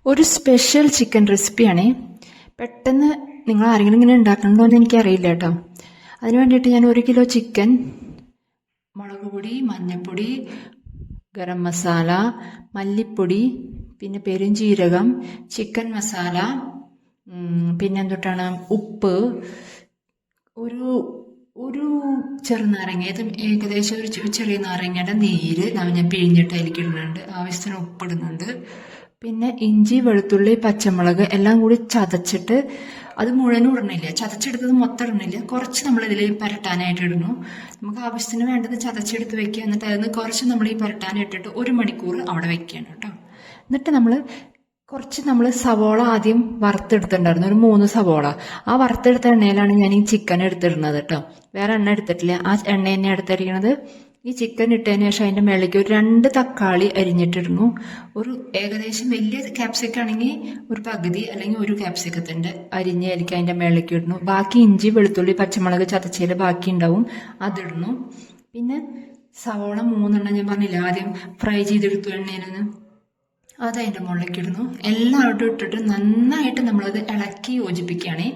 ഒരു special chicken റെസിപ്പിയാണേ. പെട്ടെന്ന് നിങ്ങൾ ആരെങ്കിലും ഇങ്ങനെ ഉണ്ടാക്കണമെന്നോ എന്ന് എനിക്കറിയില്ല കേട്ടോ. അതിന് വേണ്ടിയിട്ട് ഞാൻ 1 കിലോ ചിക്കൻ, മുളക് പൊടി, മഞ്ഞൾപ്പൊടി, ഗരം മസാല, മല്ലിപ്പൊടി, പിന്നെ പെരുംജീരകം, ചിക്കൻ മസാല, പിന്നെ എന്തൊട്ടാണ് ഉപ്പ്, ഒരു ചെറുനാരങ്ങ, ഇത് ഏകദേശം ഒരു ചെറിയ നാരങ്ങയുടെ നീര് ഞാൻ പിഴിഞ്ഞിട്ട് അതിലേക്ക് ഇടുന്നുണ്ട്. ആവശ്യത്തിന് ഉപ്പിടുന്നുണ്ട്. പിന്നെ ഇഞ്ചി, വെളുത്തുള്ളി, പച്ചമുളക് എല്ലാം കൂടി ചതച്ചിട്ട്, അത് മുഴുവനും ഇടണില്ല, ചതച്ചെടുത്തത് മൊത്തം ഇടണില്ല, കുറച്ച് നമ്മളിതിൽ പരട്ടാനായിട്ട് ഇടുന്നു. നമുക്ക് ആവശ്യത്തിന് വേണ്ടത് ചതച്ചെടുത്ത് വെക്കുക. എന്നിട്ട് അതിന് കുറച്ച് നമ്മൾ ഈ പരട്ടാനിട്ടിട്ട് 1 മണിക്കൂർ അവിടെ വെക്കുകയാണ് കേട്ടോ. എന്നിട്ട് നമ്മൾ സവോള ആദ്യം വറുത്തെടുത്തിട്ടുണ്ടായിരുന്നു, ഒരു 3 സവോള. ആ വറുത്തെടുത്ത എണ്ണയിലാണ് ഞാൻ ഈ ചിക്കൻ എടുത്തിടുന്നത് കേട്ടോ. വേറെ എണ്ണ എടുത്തിട്ടില്ല, ആ എണ്ണ തന്നെ എടുത്തിരിക്കുന്നത്. ഈ ചിക്കൻ ഇട്ടതിന് ശേഷം അതിൻ്റെ മേലേക്ക് ഒരു 2 തക്കാളി അരിഞ്ഞിട്ടിരുന്നു. ഏകദേശം വലിയ ക്യാപ്സിക്കം ആണെങ്കിൽ ഒരു പകുതി അല്ലെങ്കിൽ 1 ക്യാപ്സിക്കത്തിൻ്റെ അരിഞ്ഞ് എനിക്ക് അതിൻ്റെ മേലേക്ക് ഇടുന്നു. ബാക്കി ഇഞ്ചി, വെളുത്തുള്ളി, പച്ചമുളക് ചതച്ചതിൽ ബാക്കി ഉണ്ടാവും, അതിടുന്നു. പിന്നെ സവോള 3 എണ്ണം ഞാൻ പറഞ്ഞില്ല ആദ്യം ഫ്രൈ ചെയ്തെടുത്തു എണ്ണയിൽ നിന്ന്, അത് അതിൻ്റെ മുകളിലേക്ക് ഇടുന്നു. എല്ലാവരും ഇട്ടിട്ട് നന്നായിട്ട് നമ്മളത് ഇളക്കി യോജിപ്പിക്കുകയാണേ.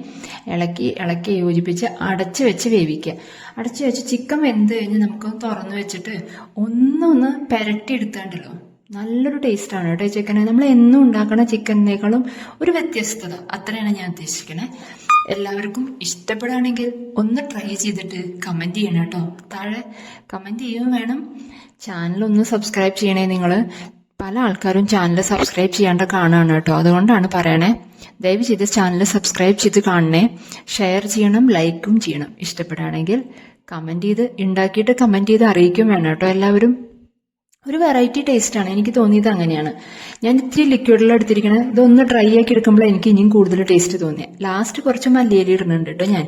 ഇളക്കി യോജിപ്പിച്ച് അടച്ച് വെച്ച് വേവിക്കുക. അടച്ച് വെച്ച് ചിക്കൻ വെന്ത് കഴിഞ്ഞ് നമുക്ക് തുറന്ന് വെച്ചിട്ട് ഒന്ന് പെരട്ടി എടുത്താണ്ടല്ലോ, നല്ലൊരു ടേസ്റ്റാണ് കേട്ടോ ചിക്കന്. നമ്മൾ എന്നും ഉണ്ടാക്കണ ചിക്കനേക്കാളും ഒരു വ്യത്യസ്തത, അത്രയാണ് ഞാൻ ഉദ്ദേശിക്കണേ. എല്ലാവർക്കും ഇഷ്ടപ്പെടുകയാണെങ്കിൽ ഒന്ന് ട്രൈ ചെയ്തിട്ട് കമൻറ്റ് ചെയ്യണം കേട്ടോ. താഴെ കമൻറ്റ് ചെയ്യുകയും വേണം. ചാനലൊന്ന് സബ്സ്ക്രൈബ് ചെയ്യണേ നിങ്ങൾ. പല ആൾക്കാരും ചാനൽ സബ്സ്ക്രൈബ് ചെയ്യാണ്ട് കാണുകയാണ് കേട്ടോ, അതുകൊണ്ടാണ് പറയണേ. ദയവ് ചെയ്ത് ചാനൽ സബ്സ്ക്രൈബ് ചെയ്ത് കാണണേ. ഷെയർ ചെയ്യണം, ലൈക്കും ചെയ്യണം. ഇഷ്ടപ്പെടുകയാണെങ്കിൽ ഉണ്ടാക്കിയിട്ട് കമൻറ്റ് ചെയ്ത് അറിയിക്കും വേണം കേട്ടോ എല്ലാവരും. ഒരു വെറൈറ്റി ടേസ്റ്റാണ്, എനിക്ക് തോന്നിയത് അങ്ങനെയാണ്. ഞാൻ ഇത്തിരി ലിക്വിഡിൽ എടുത്തിരിക്കണത്, ഇതൊന്ന് ഡ്രൈ ആക്കി എടുക്കുമ്പോൾ എനിക്ക് ഇനിയും കൂടുതൽ ടേസ്റ്റ് തോന്നിയത്. ലാസ്റ്റ് കുറച്ച് മല്ലിയില ഇടുന്നുണ്ട് കേട്ടോ ഞാൻ.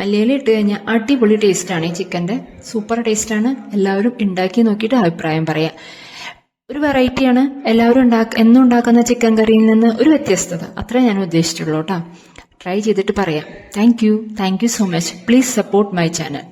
മല്ലിയില ഇട്ട് കഴിഞ്ഞാൽ അടിപൊളി ടേസ്റ്റാണ് ഈ ചിക്കൻ്റെ, സൂപ്പർ ടേസ്റ്റാണ്. എല്ലാവരും ഉണ്ടാക്കി നോക്കിയിട്ട് അഭിപ്രായം പറയാം. ഒരു വെറൈറ്റിയാണ്, എല്ലാവരും എന്നും ഉണ്ടാക്കുന്ന ചിക്കൻ കറിയിൽ നിന്ന് ഒരു വ്യത്യസ്തത, അത്രേ ഞാൻ ഉദ്ദേശിച്ചുള്ളൂ കേട്ടോ. ട്രൈ ചെയ്തിട്ട് പറയാം. Thank you so much. Please support my channel.